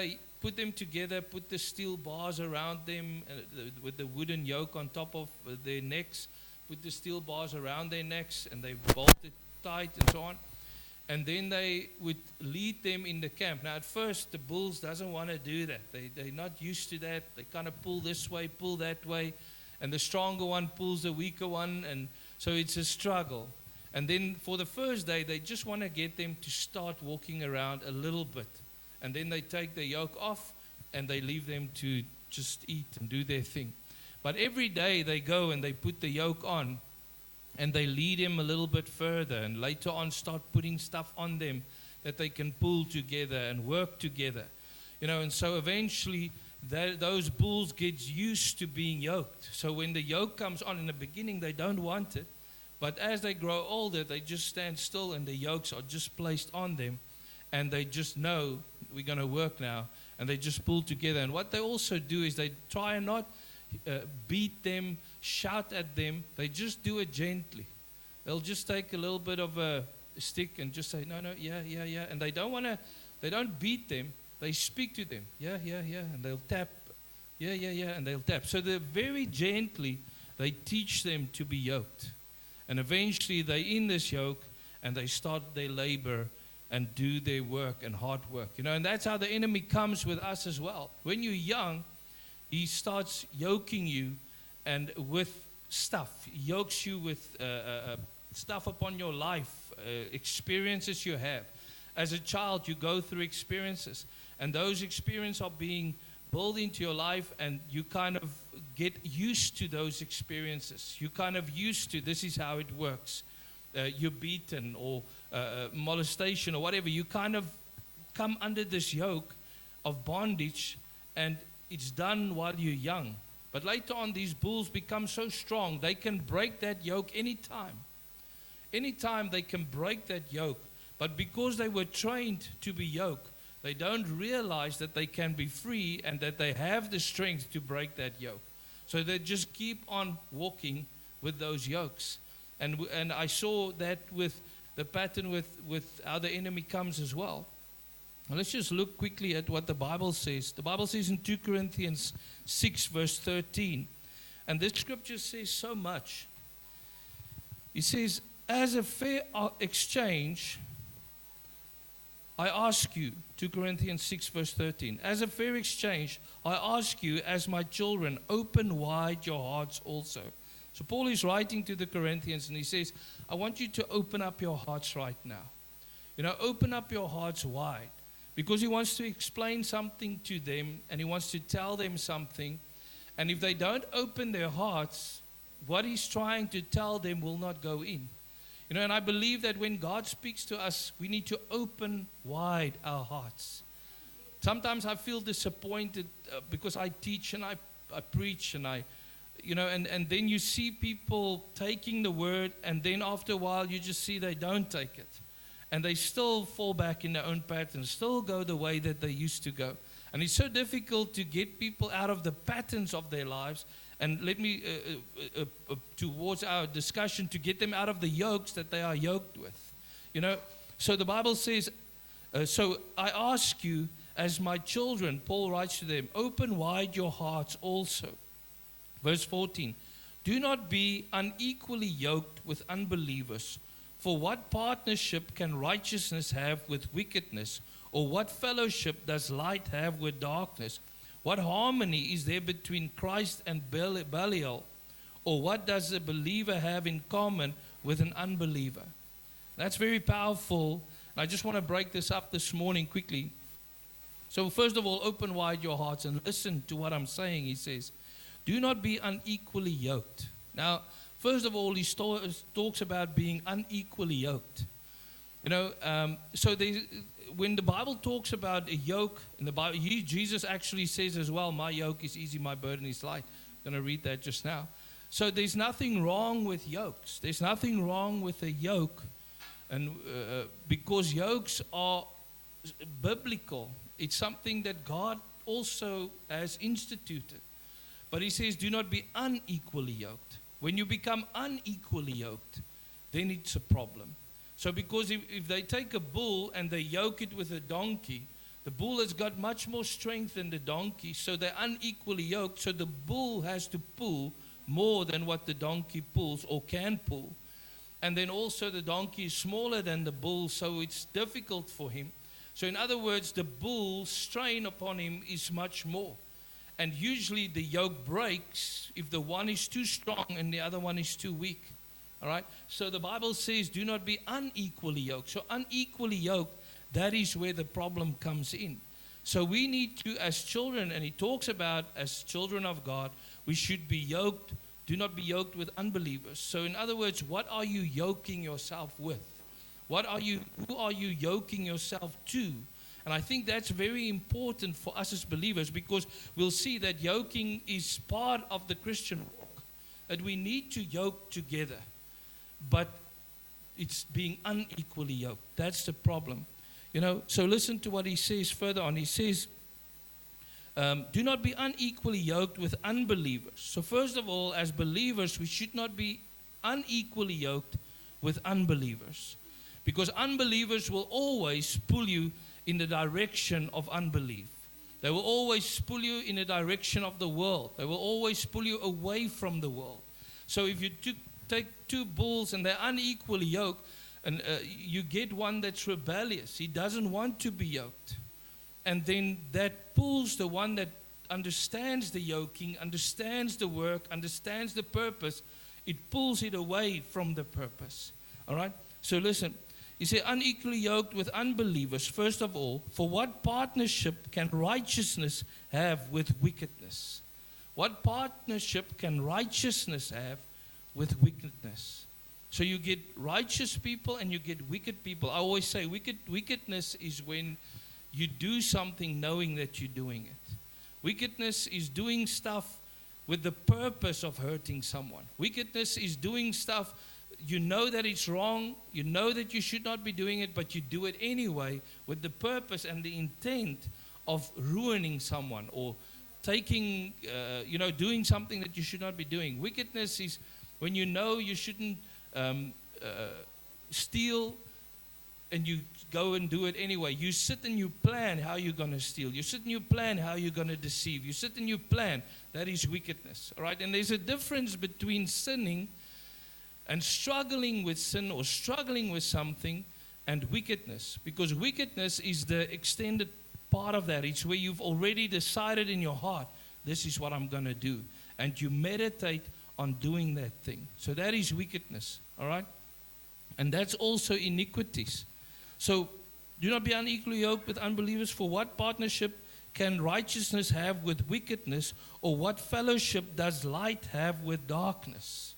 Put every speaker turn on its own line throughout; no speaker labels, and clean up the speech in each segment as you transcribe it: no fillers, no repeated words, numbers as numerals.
they put them together, put the steel bars around them with the wooden yoke on top of their necks, put the steel bars around their necks, and they bolt it tight and so on. And then they would lead them in the camp. Now, at first, the bulls doesn't want to do that. They're not used to that. They kind of pull this way, pull that way. And the stronger one pulls the weaker one. And so it's a struggle. And then for the first day, they just want to get them to start walking around a little bit. And then they take the yoke off and they leave them to just eat and do their thing. But every day they go and they put the yoke on. And they lead him a little bit further, and later on start putting stuff on them that they can pull together and work together. And so eventually those bulls get used to being yoked. So when the yoke comes on in the beginning, they don't want it. But as they grow older, they just stand still and the yokes are just placed on them. And they just know we're going to work now. And they just pull together. And what they also do is they try and not beat them, shout at them. They just do it gently. They'll just take a little bit of a stick and just say, no, yeah. And they don't beat them. They speak to them. Yeah. And they'll tap. Yeah. And they'll tap. So they're very gently, they teach them to be yoked. And eventually they're in this yoke and they start their labor and do their work and hard work. And that's how the enemy comes with us as well. When you're young, he starts yoking you and with stuff. He yokes you with stuff upon your life, experiences you have. As a child, you go through experiences. And those experiences are being built into your life, and you kind of get used to those experiences. You're kind of used to, this is how it works. You're beaten or molestation or whatever. You kind of come under this yoke of bondage, and it's done while you're young. But later on, these bulls become so strong, they can break that yoke anytime. Anytime they can break that yoke. But because they were trained to be yoked, they don't realize that they can be free and that they have the strength to break that yoke. So they just keep on walking with those yokes. And I saw that with the pattern with how the enemy comes as well. Now let's just look quickly at what the Bible says. The Bible says in 2 Corinthians 6 verse 13. And this scripture says so much. It says, as a fair exchange, I ask you, 2 Corinthians 6 verse 13. As a fair exchange, I ask you as my children, open wide your hearts also. So Paul is writing to the Corinthians and he says, I want you to open up your hearts right now. Open up your hearts wide. Because he wants to explain something to them and he wants to tell them something. And if they don't open their hearts, what he's trying to tell them will not go in. And I believe that when God speaks to us, we need to open wide our hearts. Sometimes I feel disappointed because I teach and I preach and and then you see people taking the word, and then after a while you just see they don't take it. And they still fall back in their own patterns, still go the way that they used to go. And it's so difficult to get people out of the patterns of their lives. And let me, towards our discussion, to get them out of the yokes that they are yoked with. So the Bible says, so I ask you as my children, Paul writes to them, open wide your hearts also. Verse 14, do not be unequally yoked with unbelievers. For what partnership can righteousness have with wickedness? Or what fellowship does light have with darkness? What harmony is there between Christ and Belial? Or what does a believer have in common with an unbeliever? That's very powerful. I just want to break this up this morning quickly. So first of all, open wide your hearts and listen to what I'm saying. He says, do not be unequally yoked. Now, first of all, he talks about being unequally yoked. So when the Bible talks about a yoke, in the Bible, Jesus actually says as well, my yoke is easy, my burden is light. I'm going to read that just now. So there's nothing wrong with yokes. There's nothing wrong with a yoke. And because yokes are biblical. It's something that God also has instituted. But he says, do not be unequally yoked. When you become unequally yoked, then it's a problem. So because if they take a bull and they yoke it with a donkey, The bull has got much more strength than the donkey, so they're unequally yoked. So the bull has to pull more than what the donkey pulls or can pull. And then also the donkey is smaller than the bull, so it's difficult for him. So in other words, the bull's strain upon him is much more. And usually the yoke breaks if the one is too strong and the other one is too weak. All right? So the Bible says, do not be unequally yoked. So unequally yoked, that is where the problem comes in. So we need to, as children, and he talks about as children of God, we should be yoked. Do not be yoked with unbelievers. So in other words, what are you yoking yourself with? Who are you yoking yourself to? And I think that's very important for us as believers, because we'll see that yoking is part of the Christian walk. That we need to yoke together. But it's being unequally yoked. That's the problem. So listen to what he says further on. He says, do not be unequally yoked with unbelievers. So first of all, as believers, we should not be unequally yoked with unbelievers. Because unbelievers will always pull you in the direction of unbelief. They will always pull you in the direction of the world. They will always pull you away from the world. So if you take two bulls and they're unequally yoked, and you get one that's rebellious. He doesn't want to be yoked. And then that pulls the one that understands the yoking, understands the work, understands the purpose. It pulls it away from the purpose. All right? So listen. He said, unequally yoked with unbelievers. First of all, for what partnership can righteousness have with wickedness? What partnership can righteousness have with wickedness? So you get righteous people and you get wicked people. I always say wickedness is when you do something knowing that you're doing it. Wickedness is doing stuff with the purpose of hurting someone. Wickedness is doing stuff, you know that it's wrong, you know that you should not be doing it, but you do it anyway with the purpose and the intent of ruining someone or taking, doing something that you should not be doing. Wickedness is when you know you shouldn't steal and you go and do it anyway. You sit and you plan how you're going to steal. You sit and you plan how you're going to deceive. You sit and you plan. That is wickedness. All right? And there's a difference between sinning and struggling with sin or struggling with something and wickedness. Because wickedness is the extended part of that. It's where you've already decided in your heart, this is what I'm going to do. And you meditate on doing that thing. So that is wickedness, all right? And that's also iniquities. So do not be unequally yoked with unbelievers. For what partnership can righteousness have with wickedness, or what fellowship does light have with darkness?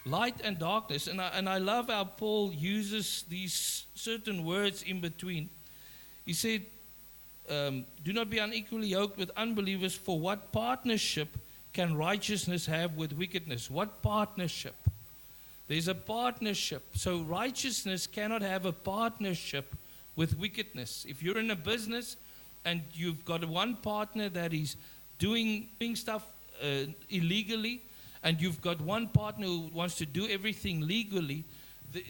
Light and darkness. And I love how Paul uses these certain words in between. He said, do not be unequally yoked with unbelievers. For what partnership can righteousness have with wickedness? What partnership? There's a partnership. So righteousness cannot have a partnership with wickedness. If you're in a business and you've got one partner that is doing stuff illegally, and you've got one partner who wants to do everything legally,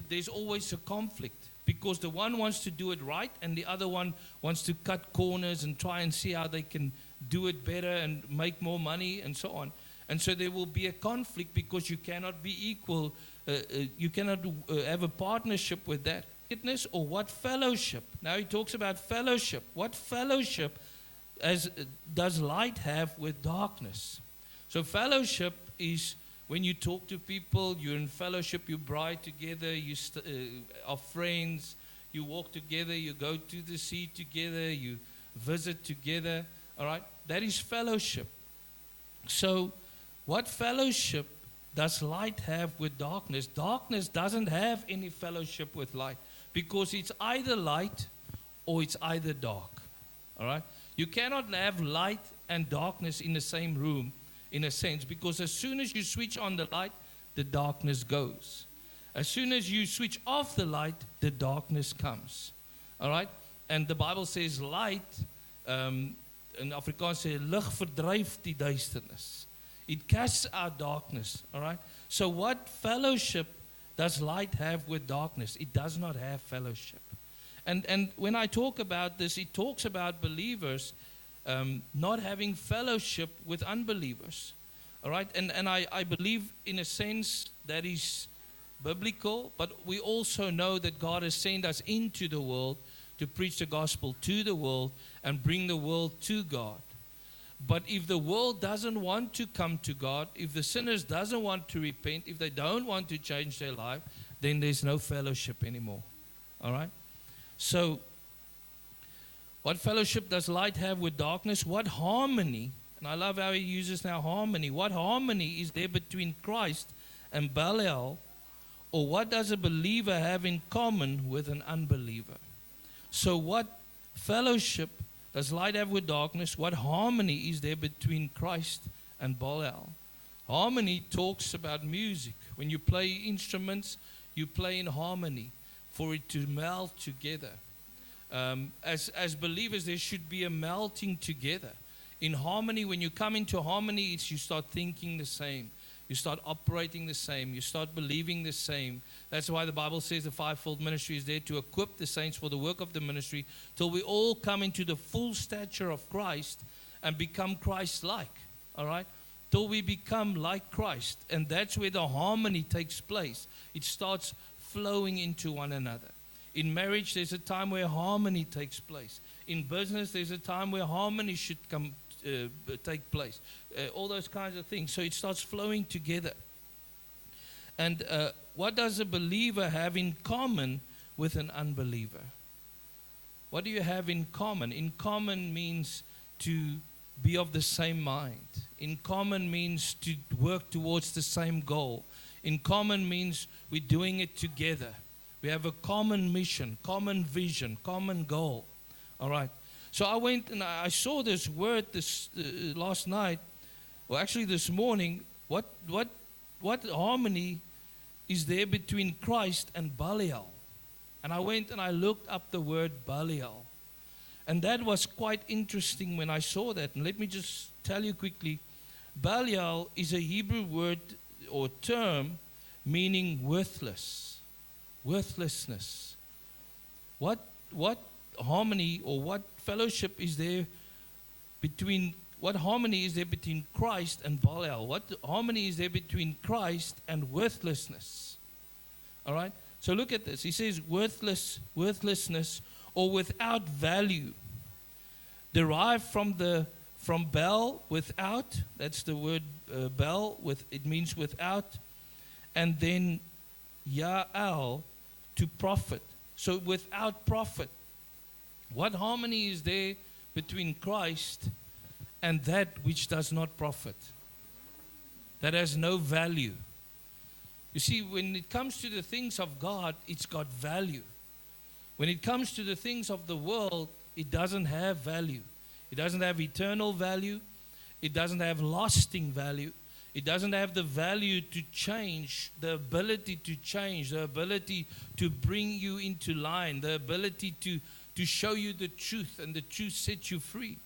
there's always a conflict. Because the one wants to do it right and the other one wants to cut corners and try and see how they can do it better and make more money and so on. And so there will be a conflict because you cannot be equal. You cannot have a partnership with that. Wickedness or what fellowship? Now he talks about fellowship. What fellowship does light have with darkness? So fellowship is when you talk to people, you're in fellowship, you bride together, you are friends, you walk together, you go to the sea together, you visit together, all right? That is fellowship. So what fellowship does light have with darkness? Darkness doesn't have any fellowship with light because it's either light or it's either dark, all right? You cannot have light and darkness in the same room, in a sense, because as soon as you switch on the light, the darkness goes. As soon as you switch off the light, the darkness comes. All right? And the Bible says light, in Afrikaans says, lig verdryf die duisternis. It casts out darkness. All right? So what fellowship does light have with darkness? It does not have fellowship. And when I talk about this, it talks about believers not having fellowship with unbelievers. All right? And I believe in a sense that is biblical, but we also know that God has sent us into the world to preach the gospel to the world and bring the world to God. But if the world doesn't want to come to God, if the sinners doesn't want to repent, if they don't want to change their life, then there's no fellowship anymore. All right? So, what fellowship does light have with darkness? What harmony, and I love how he uses now harmony, what harmony is there between Christ and Belial? Or what does a believer have in common with an unbeliever? So what fellowship does light have with darkness? What harmony is there between Christ and Belial? Harmony talks about music. When you play instruments, you play in harmony for it to melt together. As believers, there should be a melting together. In harmony, when you come into harmony, it's you start thinking the same. You start operating the same. You start believing the same. That's why the Bible says the fivefold ministry is there to equip the saints for the work of the ministry till we all come into the full stature of Christ and become Christ-like. All right? Till we become like Christ. And that's where the harmony takes place. It starts flowing into one another. In marriage, there's a time where harmony takes place. In business, there's a time where harmony should take place. All those kinds of things. So it starts flowing together. And what does a believer have in common with an unbeliever? What do you have in common? In common means to be of the same mind. In common means to work towards the same goal. In common means we're doing it together. We have a common mission, common vision, common goal. All right. So I went and I saw this word this last night, or actually this morning. What harmony is there between Christ and Belial? And I went and I looked up the word Belial. And that was quite interesting when I saw that. And let me just tell you quickly. Belial is a Hebrew word or term meaning worthless, worthlessness. What harmony or what fellowship is there between, what harmony is there between Christ and Belial? What harmony is there between Christ and worthlessness? All right? So look at this. He says worthlessness or without value. Derived from bel, without. That's the word bel, it means without. And then ya'al, to profit. So without profit. What harmony is there between Christ and that which does not profit? That has no value. You see, when it comes to the things of God, it's got value. When it comes to the things of the world, it doesn't have value. It doesn't have eternal value. It doesn't have lasting value. It doesn't have the value to change, the ability to change, the ability to bring you into line, the ability to show you the truth, and the truth sets you free.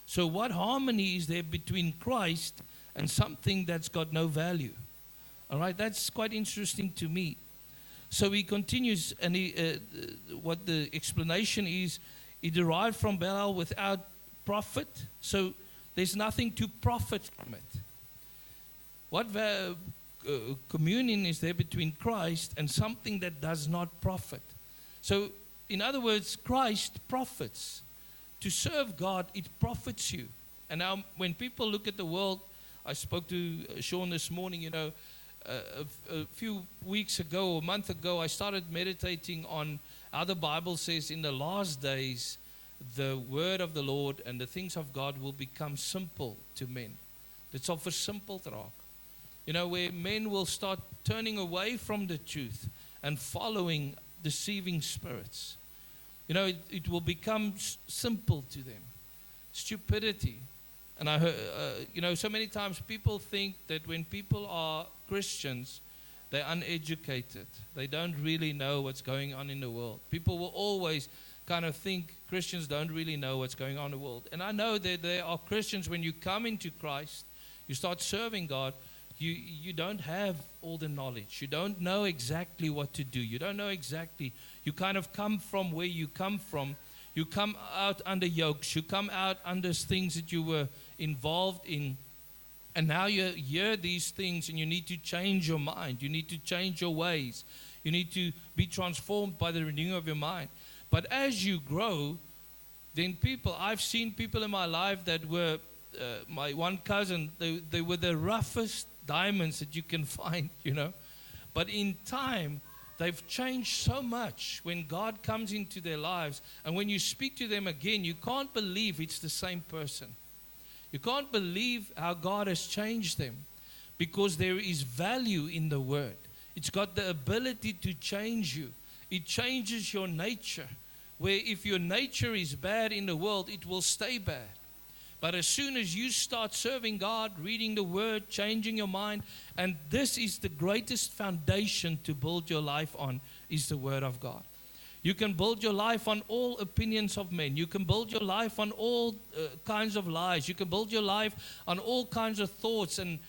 So what harmony is there between Christ and something that's got no value? All right, that's quite interesting to me. So he continues, and what the explanation is, he derived from Belial without profit. So there's nothing to profit from it. What communion is there between Christ and something that does not profit? So, in other words, Christ profits. To serve God, it profits you. And now, when people look at the world, I spoke to Sean this morning, a few weeks ago, or a month ago, I started meditating on how the Bible says in the last days, the word of the Lord and the things of God will become simple to men. It's of a simple talk. Where men will start turning away from the truth and following deceiving spirits. It will become simple to them. Stupidity. And I heard, so many times people think that when people are Christians, they're uneducated. They don't really know what's going on in the world. People will always kind of think Christians don't really know what's going on in the world. And I know that there are Christians, when you come into Christ, you start serving God, You don't have all the knowledge. You don't know exactly what to do. You don't know exactly. You kind of come from where you come from. You come out under yokes. You come out under things that you were involved in. And now you hear these things and you need to change your mind. You need to change your ways. You need to be transformed by the renewing of your mind. But as you grow, then I've seen people in my life that were, my one cousin, they were the roughest diamonds that you can find, But in time, they've changed so much when God comes into their lives. And when you speak to them again, you can't believe it's the same person. You can't believe how God has changed them, because there is value in the word. It's got the ability to change you. It changes your nature. Where if your nature is bad in the world, it will stay bad. But as soon as you start serving God, reading the word, changing your mind, and this is the greatest foundation to build your life on, is the word of God. You can build your life on all opinions of men. You can build your life on all kinds of lies. You can build your life on all kinds of thoughts and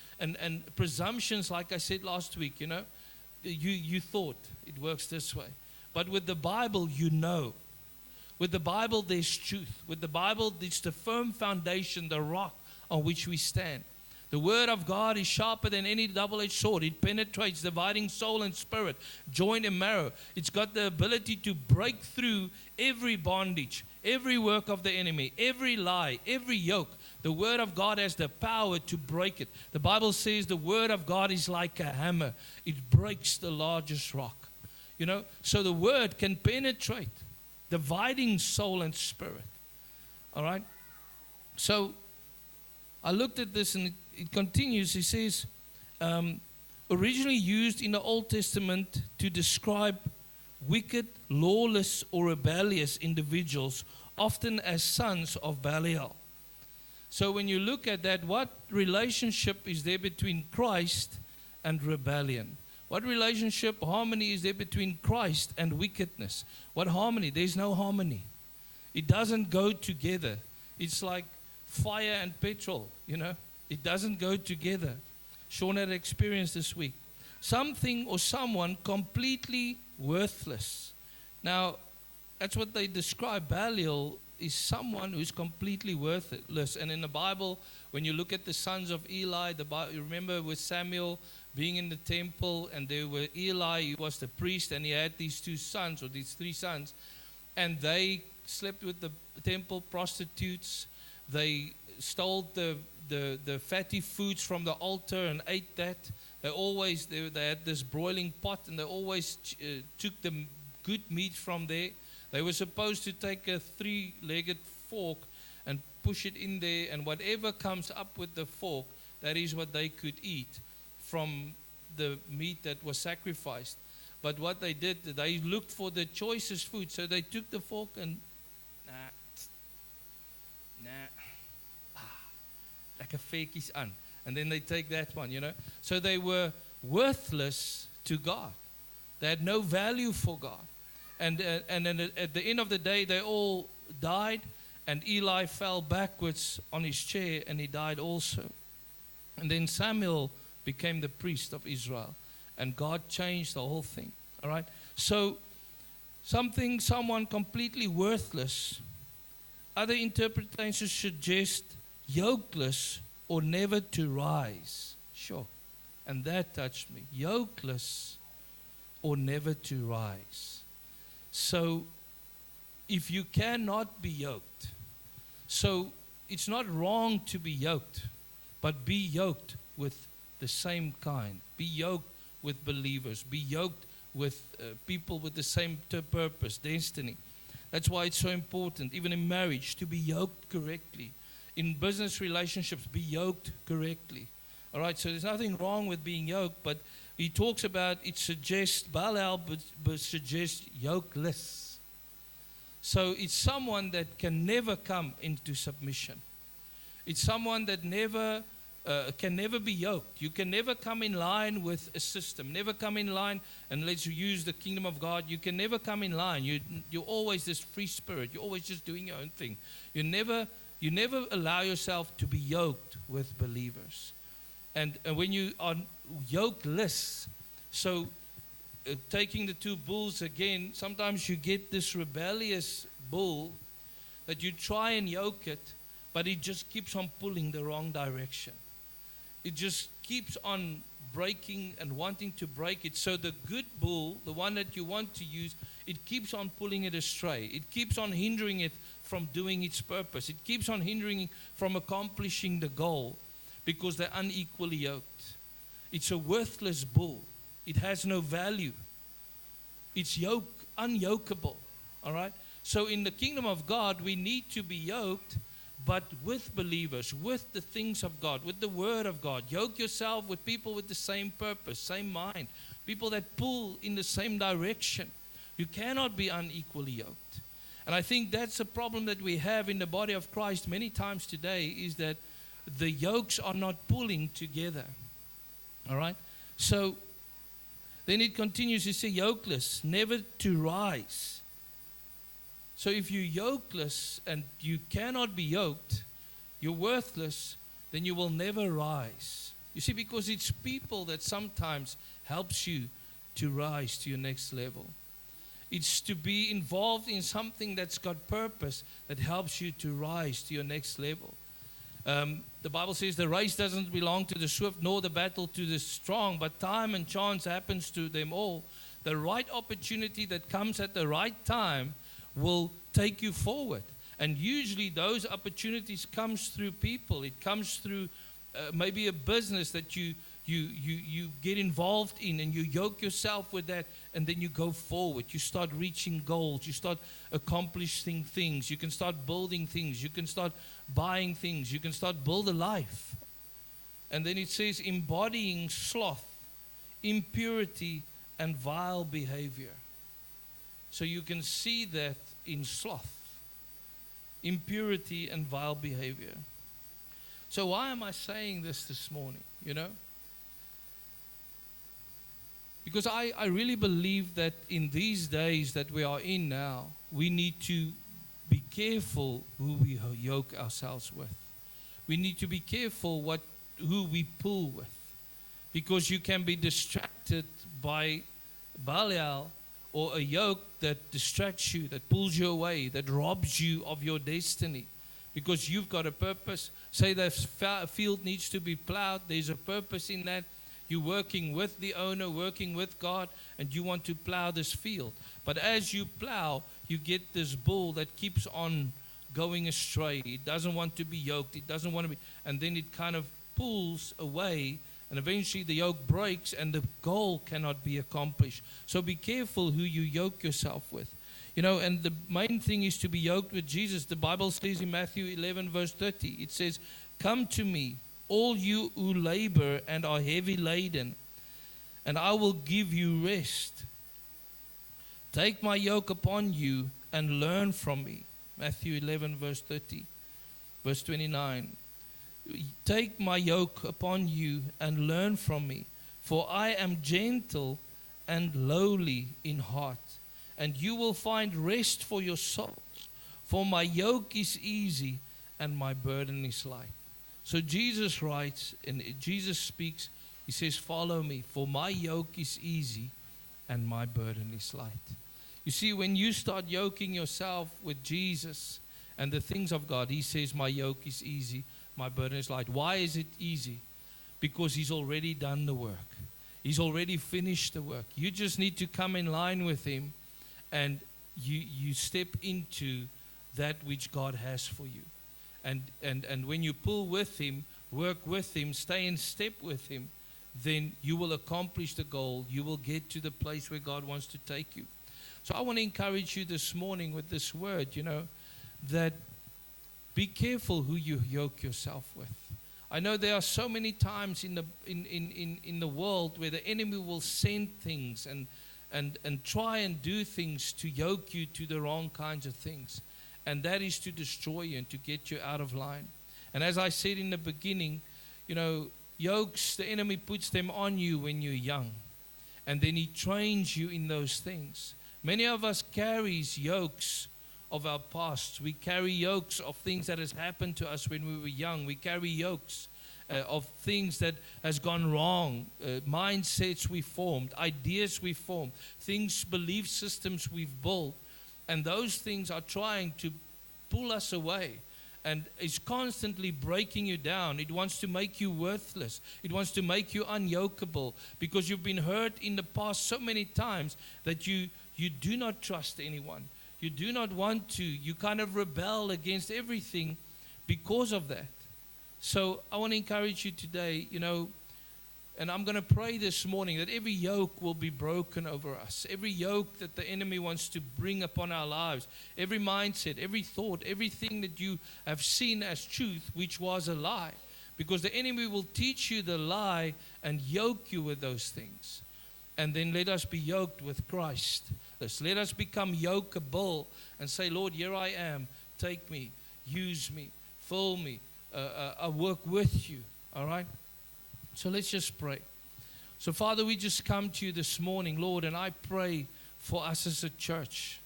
presumptions, like I said last week, You thought it works this way. But with the Bible, With the Bible, there's truth. With the Bible, it's the firm foundation, the rock on which we stand. The word of God is sharper than any double-edged sword. It penetrates, dividing soul and spirit, joint and marrow. It's got the ability to break through every bondage, every work of the enemy, every lie, every yoke. The word of God has the power to break it. The Bible says the word of God is like a hammer. It breaks the largest rock. So the word can penetrate, dividing soul and spirit. All right? So I looked at this and it continues. He says, originally used in the Old Testament to describe wicked, lawless, or rebellious individuals, often as sons of Belial. So when you look at that, what relationship is there between Christ and rebellion? What relationship, harmony is there between Christ and wickedness? What harmony? There's no harmony. It doesn't go together. It's like fire and petrol, It doesn't go together. Sean had experience this week. Something or someone completely worthless. Now, that's what they describe. Belial is someone who's completely worthless. And in the Bible, when you look at the sons of Eli, you remember with Samuel being in the temple, and there were Eli, he was the priest, and he had these two sons, or these three sons, and they slept with the temple prostitutes. They stole the fatty foods from the altar and ate that. They had this broiling pot, and they always took the good meat from there. They were supposed to take a three-legged fork and push it in there, and whatever comes up with the fork, that is what they could eat from the meat that was sacrificed. But what they did, they looked for the choicest food, so they took the fork and lekker veertjies aan. And then they take that one, So they were worthless to God. They had no value for God. And then at the end of the day, they all died, and Eli fell backwards on his chair, and he died also. And then Samuel became the priest of Israel, and God changed the whole thing. All right? So someone completely worthless. Other interpretations suggest yokeless or never to rise. Sure. And that touched me. Yokeless or never to rise. So if you cannot be yoked, so it's not wrong to be yoked, but be yoked with the same kind. Be yoked with believers. Be yoked with people with the same purpose, destiny. That's why it's so important, even in marriage, to be yoked correctly. In business relationships, be yoked correctly. All right, so there's nothing wrong with being yoked, but he talks about, it suggests, Belial suggests yokeless. So it's someone that can never come into submission. It's someone that can never be yoked. You can never come in line with a system. Never come in line, and let's use the kingdom of God. You can never come in line. You're always this free spirit. You're always just doing your own thing. You never allow yourself to be yoked with believers. And when you are yokeless, so taking the two bulls again, sometimes you get this rebellious bull that you try and yoke it, but it just keeps on pulling the wrong direction. It just keeps on breaking and wanting to break it. So the good bull, the one that you want to use, it keeps on pulling it astray. It keeps on hindering it from doing its purpose. It keeps on hindering it from accomplishing the goal because they're unequally yoked. It's a worthless bull. It has no value. It's unyokeable. All right? So in the kingdom of God, we need to be yoked, but with believers, with the things of God, with the word of God. Yoke yourself with people with the same purpose, same mind, people that pull in the same direction. You cannot be unequally yoked. And I think that's a problem that we have in the body of Christ many times today, is that the yokes are not pulling together. All right? So then it continues to say, yokeless, never to rise. So if you're yokeless and you cannot be yoked, you're worthless, then you will never rise. You see, because it's people that sometimes helps you to rise to your next level. It's to be involved in something that's got purpose that helps you to rise to your next level. The Bible says the race doesn't belong to the swift nor the battle to the strong, but time and chance happens to them all. The right opportunity that comes at the right time will take you forward. And usually those opportunities comes through people. It comes through maybe a business that you get involved in, and you yoke yourself with that, and then you go forward. You start reaching goals. You start accomplishing things. You can start building things. You can start buying things. You can start build a life. And then it says embodying sloth, impurity, and vile behavior. So you can see that in sloth, impurity, and vile behavior. So why am I saying this morning, you know? Because I really believe that in these days that we are in now, we need to be careful who we yoke ourselves with. We need to be careful who we pull with. Because you can be distracted by Belial, or a yoke that distracts you, that pulls you away, that robs you of your destiny. Because you've got a purpose. Say the field needs to be plowed. There's a purpose in that. You're working with the owner, working with God, and you want to plow this field. But as you plow, you get this bull that keeps on going astray. It doesn't want to be yoked. It doesn't want to be, and then it kind of pulls away. And eventually the yoke breaks and the goal cannot be accomplished. So be careful who you yoke yourself with. You know, and the main thing is to be yoked with Jesus. The Bible says in Matthew 11 verse 30, it says, "Come to me, all you who labor and are heavy laden, and I will give you rest. Take my yoke upon you and learn from me." Matthew 11 verse 30. Verse 29. "Take my yoke upon you and learn from me, for I am gentle and lowly in heart, and you will find rest for your souls. For my yoke is easy and my burden is light." So Jesus writes, and Jesus speaks, he says, "Follow me, for my yoke is easy and my burden is light." You see, when you start yoking yourself with Jesus and the things of God, he says, "My yoke is easy, my burden is light." Why is it easy? Because he's already done the work. He's already finished the work. You just need to come in line with him, and you step into that which God has for you. And when you pull with him, work with him, stay in step with him, then you will accomplish the goal. You will get to the place where God wants to take you. So I want to encourage you this morning with this word, you know, that be careful who you yoke yourself with. I know there are so many times in the world where the enemy will send things and try and do things to yoke you to the wrong kinds of things. And that is to destroy you and to get you out of line. And as I said in the beginning, you know, yokes, the enemy puts them on you when you're young. And then he trains you in those things. Many of us carries yokes of our past. We carry yokes of things that has happened to us when we were young. We carry yokes. of things that has gone wrong, mindsets we formed, ideas we formed, things, belief systems we've built, and those things are trying to pull us away. And it's constantly breaking you down. It wants to make you worthless. It wants to make you unyokable because you've been hurt in the past so many times that you do not trust anyone. You do not want to. You kind of rebel against everything because of that. So I want to encourage you today, and I'm going to pray this morning that every yoke will be broken over us. Every yoke that the enemy wants to bring upon our lives, every mindset, every thought, everything that you have seen as truth, which was a lie. Because the enemy will teach you the lie and yoke you with those things. And then let us be yoked with Christ. Let us become yokeable and say, Lord, here I am. Take me, use me, fill me. I work with you. All right? So let's just pray. So Father, we just come to you this morning, Lord, and I pray for us as a church.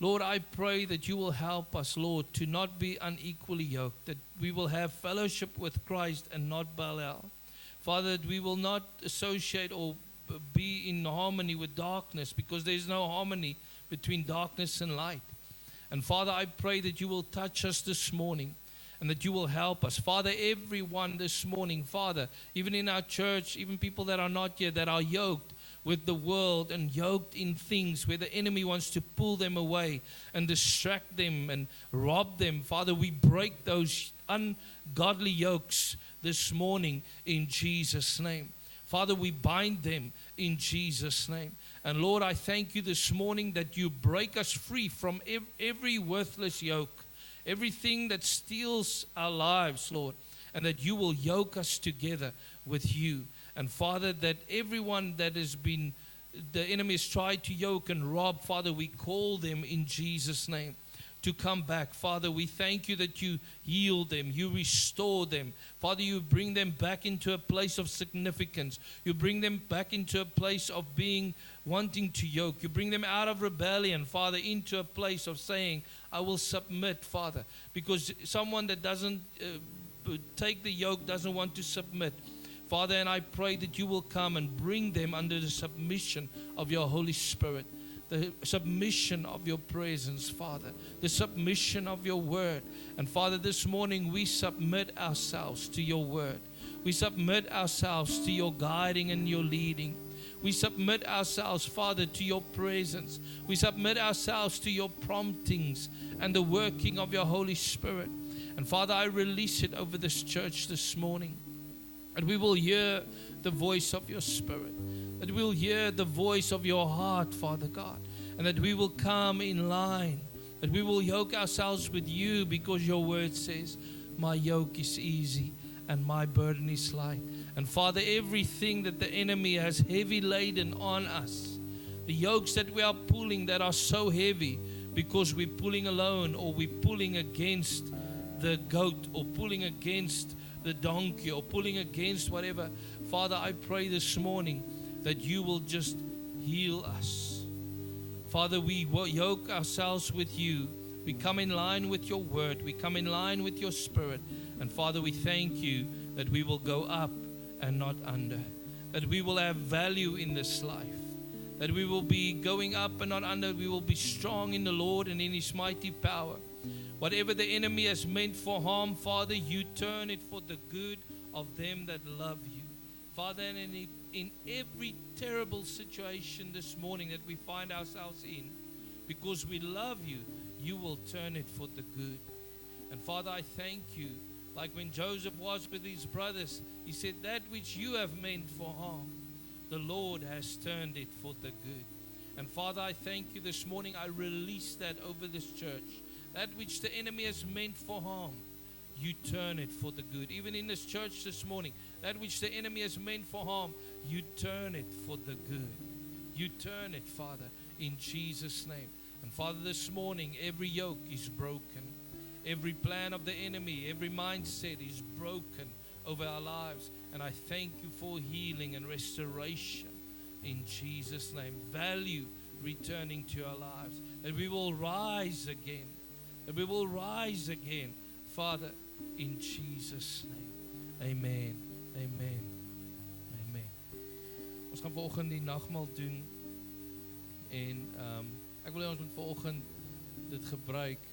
Lord, I pray that you will help us, Lord, to not be unequally yoked, that we will have fellowship with Christ and not Belial. Father, that we will not associate or be in harmony with darkness, because there's no harmony between darkness and light. And Father, I pray that you will touch us this morning, and that you will help us. Father, everyone this morning, Father, even in our church, even people that are not here, that are yoked with the world and yoked in things where the enemy wants to pull them away and distract them and rob them. Father, we break those ungodly yokes this morning in Jesus' name. Father, we bind them in Jesus' name. And Lord, I thank you this morning that you break us free from every worthless yoke. Everything that steals our lives, Lord, and that you will yoke us together with you. And Father, that everyone that has been, the enemy has tried to yoke and rob, Father, we call them in Jesus' name to come back. Father, we thank you that you heal them, you restore them. Father, you bring them back into a place of significance. You bring them back into a place of wanting to yoke. You bring them out of rebellion, Father, into a place of saying, I will submit, Father, because someone that doesn't take the yoke doesn't want to submit. Father, and I pray that you will come and bring them under the submission of your Holy Spirit, the submission of your presence, Father, the submission of your word. And Father, this morning we submit ourselves to your word. We submit ourselves to your guiding and your leading. We submit ourselves, Father, to your presence. We submit ourselves to your promptings and the working of your Holy Spirit. And Father, I release it over this church this morning. That we will hear the voice of your Spirit. That we will hear the voice of your heart, Father God. And that we will come in line. That we will yoke ourselves with you, because your word says, my yoke is easy and my burden is light. And Father, everything that the enemy has heavy laden on us, the yokes that we are pulling that are so heavy because we're pulling alone, or we're pulling against the goat, or pulling against the donkey, or pulling against whatever. Father, I pray this morning that you will just heal us. Father, we yoke ourselves with you. We come in line with your word. We come in line with your Spirit. And Father, we thank you that we will go up and not under. That we will have value in this life. That we will be going up and not under. We will be strong in the Lord and in His mighty power. Whatever the enemy has meant for harm, Father, you turn it for the good of them that love you. Father, and in every terrible situation this morning that we find ourselves in, because we love you, you will turn it for the good. And Father, I thank you. Like when Joseph was with his brothers, he said, that which you have meant for harm, the Lord has turned it for the good. And Father, I thank you this morning. I release that over this church. That which the enemy has meant for harm, you turn it for the good. Even in this church this morning, that which the enemy has meant for harm, you turn it for the good. You turn it, Father, in Jesus' name. And Father, this morning, every yoke is broken. Every plan of the enemy, every mindset is broken over our lives. And I thank you for healing and restoration in Jesus' name. Value returning to our lives. That we will rise again. That we will rise again, Father, in Jesus' name. Amen. Amen. Amen. Ons gaan vanoggend die nagmaal doen en ek wil hê ons moet vanoggend dit gebruik.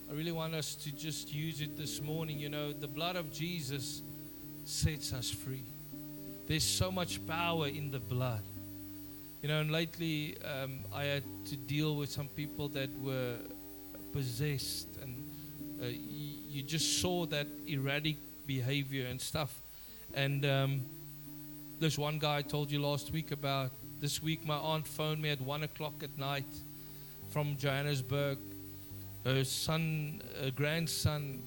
I really want us to just use it this morning. You know, the blood of Jesus sets us free. There's so much power in the blood. You know, and lately I had to deal with some people that were possessed, and you just saw that erratic behavior and stuff. And there's one guy I told you last week about. This week my aunt phoned me at 1 o'clock at night from Johannesburg. Her grandson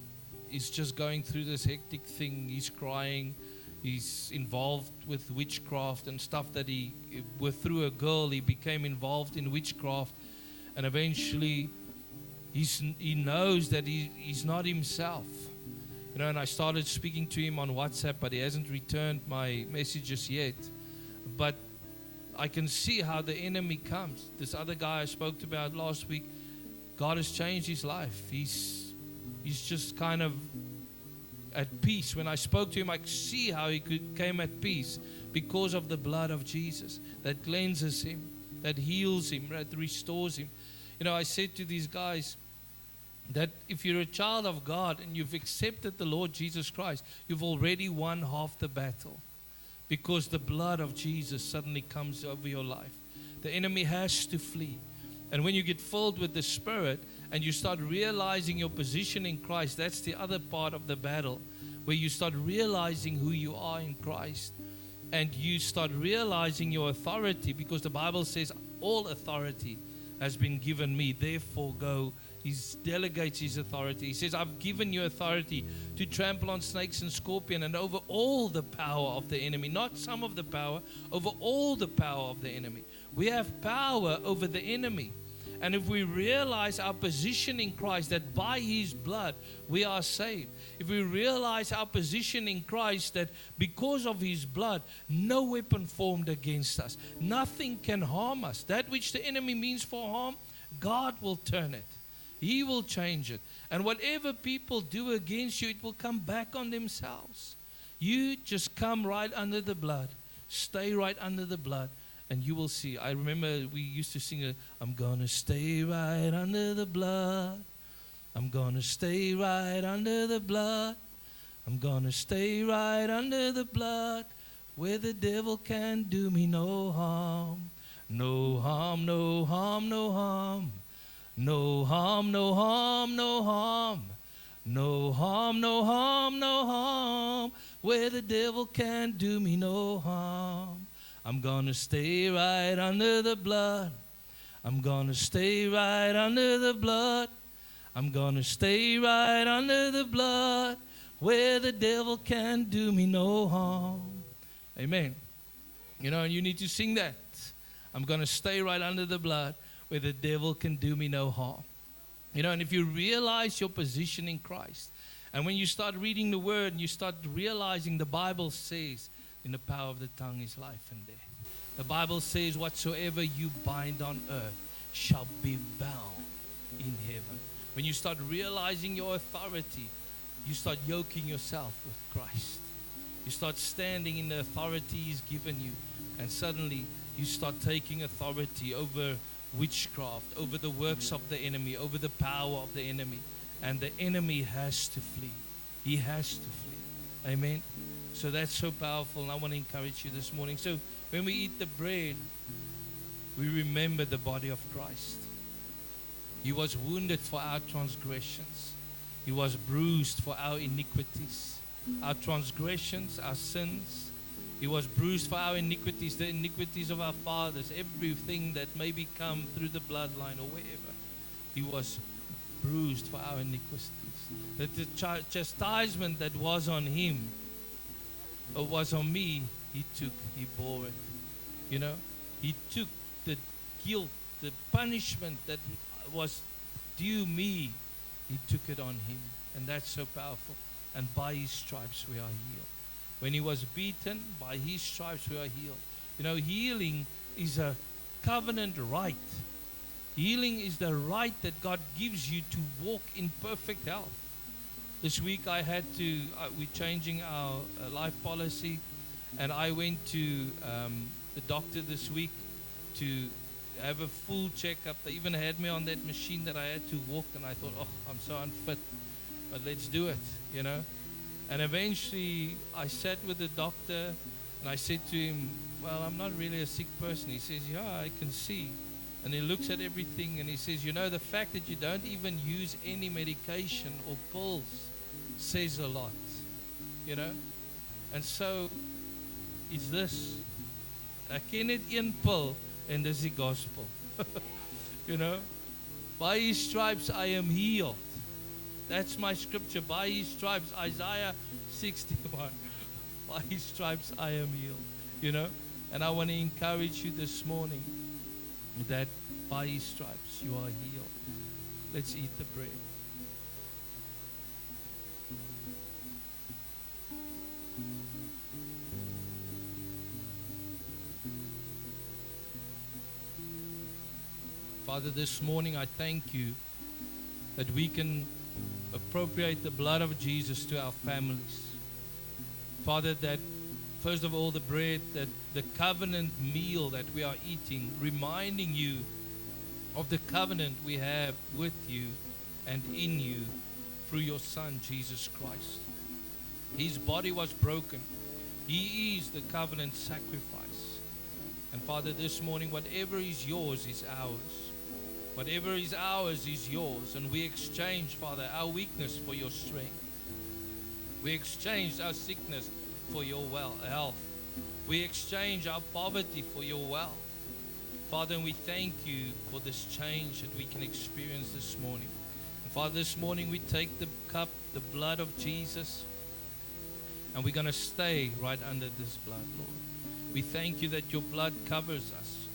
is just going through this hectic thing. He's crying. He's involved with witchcraft and stuff that through a girl, he became involved in witchcraft. And eventually, he knows that he's not himself. You know, and I started speaking to him on WhatsApp, but he hasn't returned my messages yet. But I can see how the enemy comes. This other guy I spoke about last week, God has changed his life. He's just kind of at peace. When I spoke to him, I could see how he came at peace because of the blood of Jesus that cleanses him, that heals him, that restores him. You know, I said to these guys that if you're a child of God and you've accepted the Lord Jesus Christ, you've already won half the battle because the blood of Jesus suddenly comes over your life. The enemy has to flee. And when you get filled with the Spirit and you start realizing your position in Christ, that's the other part of the battle, where you start realizing who you are in Christ. And you start realizing your authority, because the Bible says, all authority has been given me, therefore go. He delegates his authority. He says, I've given you authority to trample on snakes and scorpions and over all the power of the enemy. Not some of the power, over all the power of the enemy. We have power over the enemy. And if we realize our position in Christ, that by his blood we are saved. If we realize our position in Christ, that because of his blood, no weapon formed against us, nothing can harm us. That which the enemy means for harm, God will turn it. He will change it. And whatever people do against you, it will come back on themselves. You just come right under the blood. Stay right under the blood. And you will see. I remember we used to sing, I'm going to stay right under the blood. I'm going to stay right under the blood. I'm going to stay right under the blood, where the devil can do me no harm. No harm, no harm, no harm. No harm, no harm, no harm. No harm, no harm, no harm, where the devil can do me no harm. I'm gonna stay right under the blood. I'm gonna stay right under the blood. I'm gonna stay right under the blood, where the devil can do me no harm. Amen. You know, and you need to sing that. I'm gonna stay right under the blood, where the devil can do me no harm. You know, and if you realize your position in Christ, and when you start reading the Word and you start realizing the Bible says, in the power of the tongue is life and death. The Bible says, whatsoever you bind on earth shall be bound in heaven. When you start realizing your authority, you start yoking yourself with Christ. You start standing in the authority he's given you. And suddenly you start taking authority over witchcraft, over the works of the enemy, over the power of the enemy. And the enemy has to flee. He has to flee. Amen. So that's so powerful, and I want to encourage you this morning. So when we eat the bread, we remember the body of Christ. He was wounded for our transgressions. He was bruised for our iniquities, our transgressions, our sins. He was bruised for our iniquities, the iniquities of our fathers, everything that maybe come through the bloodline or wherever. He was bruised for our iniquities. That the chastisement that was on him, or was on me, he bore it. You know, he took the guilt, the punishment that was due me, he took it on him. And that's so powerful. And by his stripes we are healed. When he was beaten, by his stripes we are healed. You know, healing is a covenant right. Healing is the right that God gives you to walk in perfect health. This week I had to, we're changing our life policy, and I went to the doctor this week to have a full checkup. They even had me on that machine that I had to walk, and I thought, oh, I'm so unfit, but let's do it, you know. And eventually I sat with the doctor, and I said to him, well, I'm not really a sick person. He says, yeah, I can see. And he looks at everything, and he says, you know, the fact that you don't even use any medication or pills says a lot, you know. And so is this. Ek ken net een pil, en dis die gospel. You know, by his stripes I am healed. That's my scripture. By his stripes, Isaiah 61. By his stripes I am healed. You know, and I want to encourage you this morning that by his stripes you are healed. Let's eat the bread. Father, this morning I thank you that we can appropriate the blood of Jesus to our families. Father, that first of all the bread, that the covenant meal that we are eating, reminding you of the covenant we have with you and in you through your Son, Jesus Christ. His body was broken. He is the covenant sacrifice. And Father, this morning, whatever is yours is ours. Whatever is ours is yours. And we exchange, Father, our weakness for your strength. We exchange our sickness for your health. We exchange our poverty for your wealth. Father, and we thank you for this change that we can experience this morning. And Father, this morning we take the cup, the blood of Jesus, and we're going to stay right under this blood, Lord. We thank you that your blood covers us.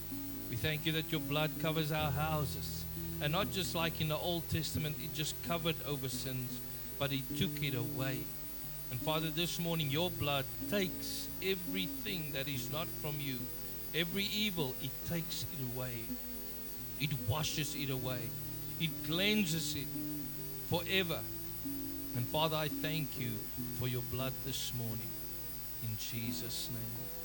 We thank you that your blood covers our houses. And not just like in the Old Testament, it just covered over sins, but it took it away. And Father, this morning your blood takes everything that is not from you. Every evil, it takes it away. It washes it away. It cleanses it forever. And Father, I thank you for your blood this morning. In Jesus' name.